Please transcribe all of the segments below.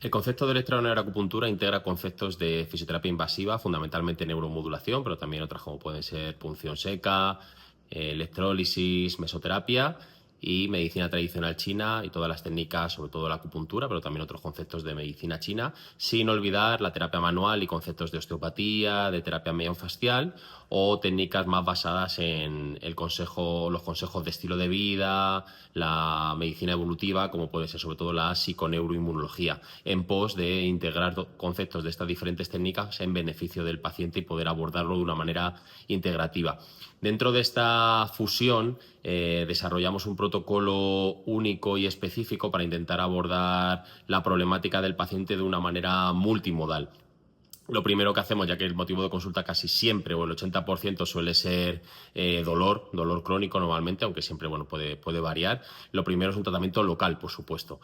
El concepto de electroneuroacupuntura integra conceptos de fisioterapia invasiva, fundamentalmente neuromodulación, pero también otras como pueden ser punción seca, electrólisis, mesoterapia y medicina tradicional china y todas las técnicas, sobre todo la acupuntura, pero también otros conceptos de medicina china, sin olvidar la terapia manual y conceptos de osteopatía, de terapia miofascial o técnicas más basadas en los consejos de estilo de vida, la medicina evolutiva, como puede ser sobre todo la psiconeuroinmunología, en pos de integrar conceptos de estas diferentes técnicas en beneficio del paciente y poder abordarlo de una manera integrativa. Dentro de esta fusión desarrollamos un protocolo único y específico para intentar abordar la problemática del paciente de una manera multimodal. Lo primero que hacemos, ya que el motivo de consulta casi siempre o el 80% suele ser dolor crónico normalmente, aunque siempre puede variar. Lo primero es un tratamiento local, por supuesto,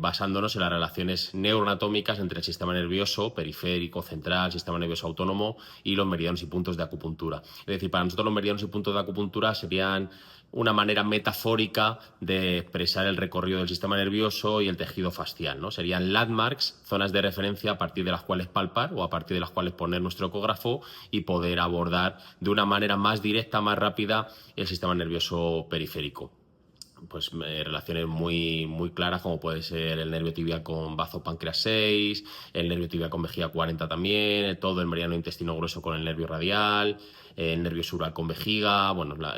basándonos en las relaciones neuroanatómicas entre el sistema nervioso periférico, central, sistema nervioso autónomo y los meridianos y puntos de acupuntura. Es decir, para nosotros los meridianos y puntos de acupuntura serían una manera metafórica de expresar el recorrido del sistema nervioso y el tejido fascial, ¿no? Serían landmarks, zonas de referencia a partir de las cuales palpar o a partir de las cuales poner nuestro ecógrafo y poder abordar de una manera más directa, más rápida el sistema nervioso periférico. Pues relaciones muy claras, como puede ser el nervio tibial con bazo páncreas 6, el nervio tibial con vejiga 40 también, todo el meridiano intestino grueso con el nervio radial, el nervio sural con vejiga.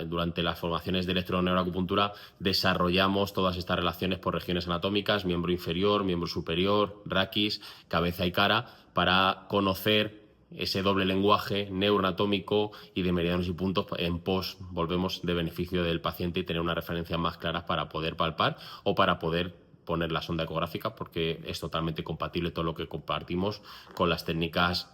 Durante las formaciones de electroneuroacupuntura desarrollamos todas estas relaciones por regiones anatómicas, miembro inferior, miembro superior, raquis, cabeza y cara, para conocer ese doble lenguaje neuroanatómico y de meridianos y puntos en pos, volvemos, de beneficio del paciente y tener unas referencias más claras para poder palpar o para poder poner la sonda ecográfica, porque es totalmente compatible todo lo que compartimos con las técnicas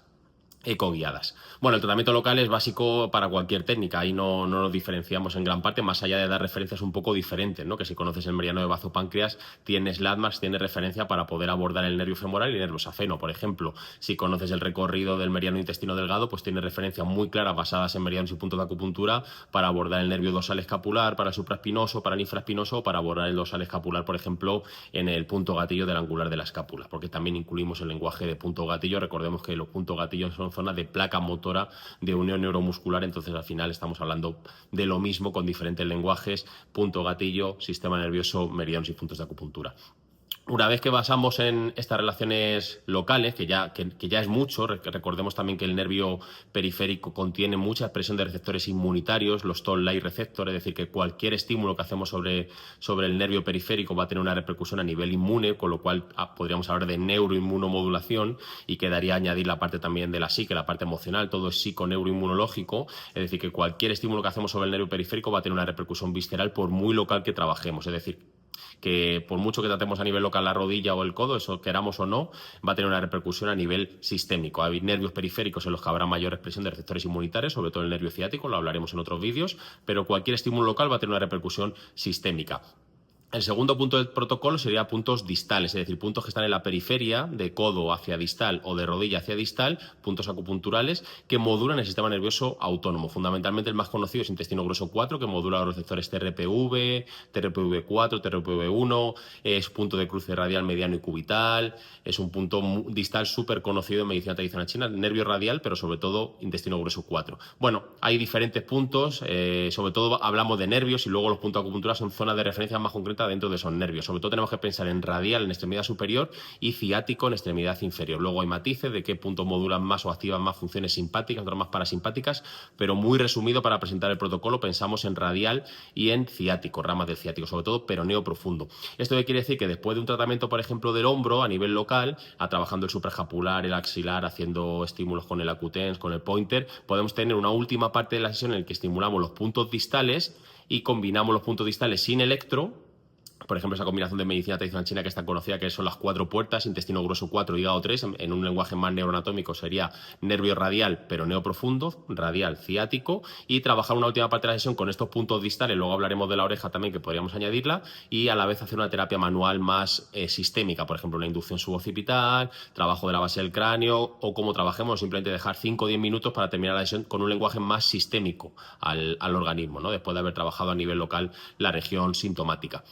ecoguiadas. Bueno, el tratamiento local es básico para cualquier técnica, ahí no nos diferenciamos en gran parte, más allá de dar referencias un poco diferentes, ¿no? Que si conoces el meridiano de bazo páncreas, tienes landmarks, tienes referencia para poder abordar el nervio femoral y el nervio safeno, por ejemplo. Si conoces el recorrido del meridiano intestino delgado, pues tienes referencias muy claras basadas en meridianos y puntos de acupuntura para abordar el nervio dorsal escapular, para el supraespinoso, para el infraespinoso, o para abordar el dorsal escapular, por ejemplo, en el punto gatillo del angular de la escápula, porque también incluimos el lenguaje de punto gatillo. Recordemos que los puntos gatillos son zonas de placa motora de unión neuromuscular, entonces al final estamos hablando de lo mismo con diferentes lenguajes: punto gatillo, sistema nervioso, meridianos y puntos de acupuntura. Una vez que basamos en estas relaciones locales, que ya es mucho, recordemos también que el nervio periférico contiene mucha expresión de receptores inmunitarios, los toll-like receptors, es decir, que cualquier estímulo que hacemos sobre el nervio periférico va a tener una repercusión a nivel inmune, con lo cual podríamos hablar de neuroinmunomodulación, y quedaría añadir la parte también de la psique, la parte emocional, todo es psiconeuroinmunológico, es decir, que cualquier estímulo que hacemos sobre el nervio periférico va a tener una repercusión visceral por muy local que trabajemos, es decir, que por mucho que tratemos a nivel local la rodilla o el codo, eso queramos o no, va a tener una repercusión a nivel sistémico. Hay nervios periféricos en los que habrá mayor expresión de receptores inmunitarios, sobre todo el nervio ciático, lo hablaremos en otros vídeos, pero cualquier estímulo local va a tener una repercusión sistémica. El segundo punto del protocolo sería puntos distales, es decir, puntos que están en la periferia, de codo hacia distal o de rodilla hacia distal, puntos acupunturales que modulan el sistema nervioso autónomo. Fundamentalmente el más conocido es intestino grueso 4, que modula los receptores TRPV, TRPV4, TRPV1, es punto de cruce radial, mediano y cubital, es un punto distal súper conocido en medicina tradicional china, nervio radial, pero sobre todo intestino grueso 4. Bueno, hay diferentes puntos, sobre todo hablamos de nervios, y luego los puntos acupunturales son zonas de referencia más concretas dentro de esos nervios. Sobre todo tenemos que pensar en radial, en extremidad superior, y ciático en extremidad inferior. Luego hay matices de qué puntos modulan más o activan más funciones simpáticas, otras más parasimpáticas, pero muy resumido para presentar el protocolo pensamos en radial y en ciático, ramas del ciático, sobre todo peroneo profundo. Esto quiere decir que después de un tratamiento, por ejemplo, del hombro a nivel local, trabajando el supraescapular, el axilar, haciendo estímulos con el acutens, con el pointer, podemos tener una última parte de la sesión en la que estimulamos los puntos distales y combinamos los puntos distales sin electro. Por ejemplo, esa combinación de medicina tradicional china que es tan conocida, que son las 4 puertas, intestino grueso 4, hígado 3, en un lenguaje más neuroanatómico sería nervio radial, peroneo profundo, radial, ciático, y trabajar una última parte de la sesión con estos puntos distales. Luego hablaremos de la oreja también, que podríamos añadirla, y a la vez hacer una terapia manual más sistémica, por ejemplo, una inducción suboccipital, trabajo de la base del cráneo, o como trabajemos, simplemente dejar 5 o 10 minutos para terminar la sesión con un lenguaje más sistémico al organismo, ¿no? Después de haber trabajado a nivel local la región sintomática.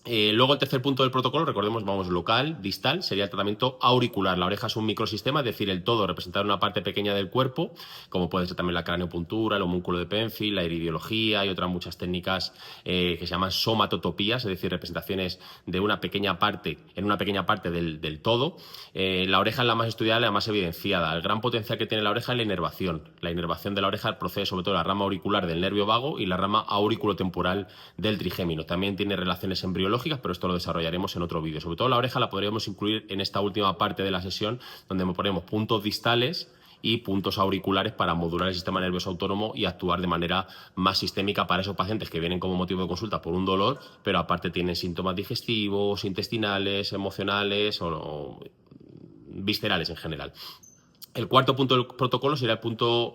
Luego el tercer punto del protocolo, recordemos, vamos local, distal, sería el tratamiento auricular. La oreja es un microsistema, es decir, el todo representar una parte pequeña del cuerpo, como puede ser también la craneopuntura, el homúnculo de Penfield, la iridiología y otras muchas técnicas que se llaman somatotopías, es decir, representaciones de una pequeña parte, en una pequeña parte del todo. La oreja es la más estudiada y la más evidenciada. El gran potencial que tiene la oreja es la inervación. La inervación de la oreja procede sobre todo de la rama auricular del nervio vago y la rama auriculotemporal del trigémino. También tiene relaciones embriológicas, pero esto lo desarrollaremos en otro vídeo. Sobre todo la oreja la podríamos incluir en esta última parte de la sesión, donde ponemos puntos distales y puntos auriculares para modular el sistema nervioso autónomo y actuar de manera más sistémica para esos pacientes que vienen como motivo de consulta por un dolor, pero aparte tienen síntomas digestivos, intestinales, emocionales o viscerales en general. El cuarto punto del protocolo sería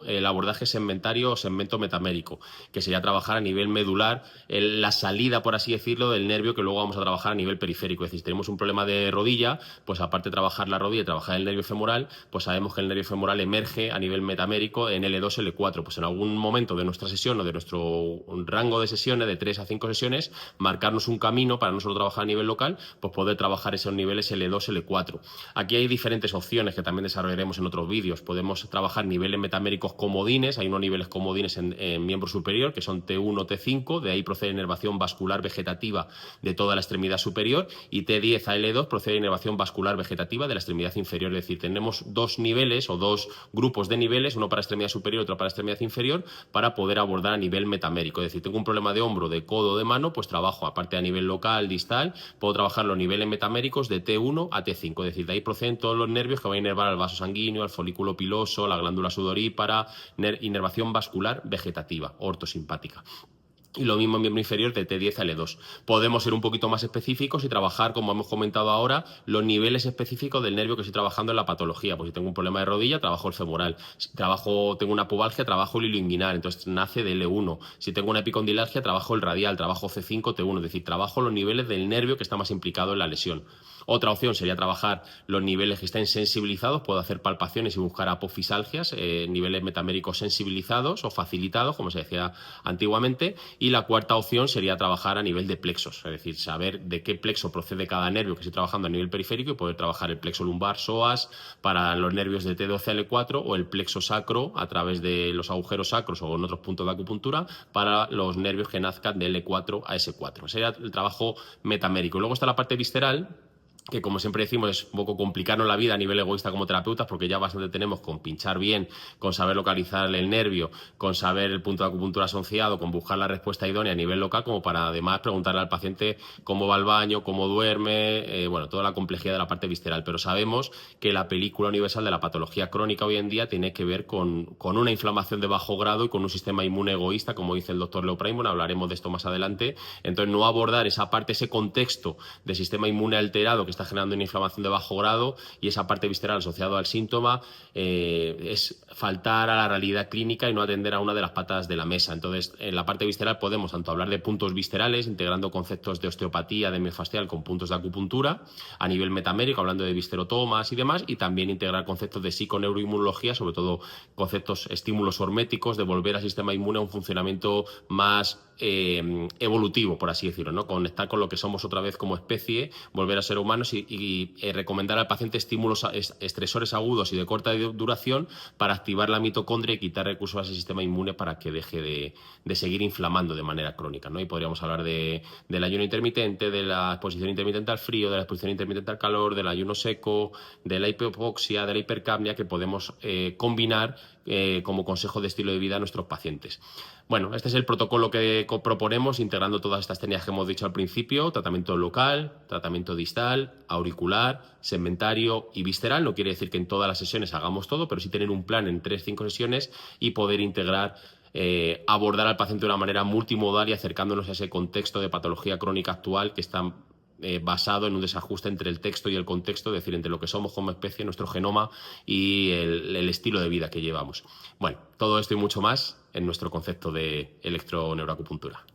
el abordaje segmentario o segmento metamérico, que sería trabajar a nivel medular, la salida, por así decirlo, del nervio que luego vamos a trabajar a nivel periférico. Es decir, si tenemos un problema de rodilla, pues aparte de trabajar la rodilla y trabajar el nervio femoral, pues sabemos que el nervio femoral emerge a nivel metamérico en L2, L4. Pues en algún momento de nuestra sesión o de nuestro rango de sesiones, de 3 a 5 sesiones, marcarnos un camino para no solo trabajar a nivel local, pues poder trabajar esos niveles L2, L4. Aquí hay diferentes opciones que también desarrollaremos en otros vídeos. Podemos trabajar niveles metaméricos comodines, hay unos niveles comodines en miembro superior que son T1, T5, de ahí procede inervación vascular vegetativa de toda la extremidad superior, y T10 a L2 procede inervación vascular vegetativa de la extremidad inferior. Es decir, tenemos dos niveles o dos grupos de niveles, uno para extremidad superior y otro para extremidad inferior, para poder abordar a nivel metamérico. Es decir, tengo un problema de hombro, de codo, de mano, pues trabajo aparte a nivel local, distal, puedo trabajar los niveles metaméricos de T1 a T5. Es decir, de ahí proceden todos los nervios que van a inervar al vaso sanguíneo, al folículo piloso, la glándula sudorípara, inervación vascular vegetativa, ortosimpática. Y lo mismo en miembro inferior de T10 a L2. Podemos ser un poquito más específicos y trabajar, como hemos comentado ahora, los niveles específicos del nervio que estoy trabajando en la patología. Pues si tengo un problema de rodilla, trabajo el femoral. Si tengo una pubalgia, trabajo el hilo inguinal, entonces nace de L1. Si tengo una epicondilalgia, trabajo el radial, trabajo C5, T1, es decir, trabajo los niveles del nervio que está más implicado en la lesión. Otra opción sería trabajar los niveles que estén sensibilizados. Puedo hacer palpaciones y buscar apofisalgias, niveles metaméricos sensibilizados o facilitados, como se decía antiguamente. Y la cuarta opción sería trabajar a nivel de plexos, es decir, saber de qué plexo procede cada nervio que estoy trabajando a nivel periférico y poder trabajar el plexo lumbar, psoas, para los nervios de T12 a L4, o el plexo sacro a través de los agujeros sacros o en otros puntos de acupuntura para los nervios que nazcan de L4 a S4. Ese sería el trabajo metamérico. Luego está la parte visceral, que como siempre decimos es un poco complicarnos la vida a nivel egoísta como terapeutas, porque ya bastante tenemos con pinchar bien, con saber localizar el nervio, con saber el punto de acupuntura asociado, con buscar la respuesta idónea a nivel local, como para además preguntarle al paciente cómo va al baño, cómo duerme, bueno, toda la complejidad de la parte visceral. Pero sabemos que la película universal de la patología crónica hoy en día tiene que ver con una inflamación de bajo grado y con un sistema inmune egoísta, como dice el doctor Leo Pryman. Hablaremos de esto más adelante. Entonces, no abordar esa parte, ese contexto de sistema inmune alterado que está generando una inflamación de bajo grado y esa parte visceral asociada al síntoma, es faltar a la realidad clínica y no atender a una de las patas de la mesa. Entonces, en la parte visceral podemos tanto hablar de puntos viscerales, integrando conceptos de osteopatía, de miofascial con puntos de acupuntura, a nivel metamérico, hablando de viscerotomas y demás, y también integrar conceptos de psiconeuroinmunología, sobre todo conceptos estímulos horméticos, de volver al sistema inmune a un funcionamiento más evolutivo, por así decirlo, ¿no? Conectar con lo que somos otra vez como especie, volver a ser humanos y recomendar al paciente estímulos estresores agudos y de corta duración para activar la mitocondria y quitar recursos a ese sistema inmune para que deje de seguir inflamando de manera crónica, ¿no? Y podríamos hablar del ayuno intermitente, de la exposición intermitente al frío, de la exposición intermitente al calor, del ayuno seco, de la hipoxia, de la hipercapnia, que podemos combinar como consejo de estilo de vida a nuestros pacientes. Bueno, este es el protocolo que proponemos, integrando todas estas técnicas que hemos dicho al principio: tratamiento local, tratamiento distal, auricular, segmentario y visceral. No quiere decir que en todas las sesiones hagamos todo, pero sí tener un plan en 3-5 sesiones y poder integrar, abordar al paciente de una manera multimodal y acercándonos a ese contexto de patología crónica actual que está basado en un desajuste entre el texto y el contexto, es decir, entre lo que somos como especie, nuestro genoma y el estilo de vida que llevamos. Bueno, todo esto y mucho más en nuestro concepto de electroneuroacupuntura.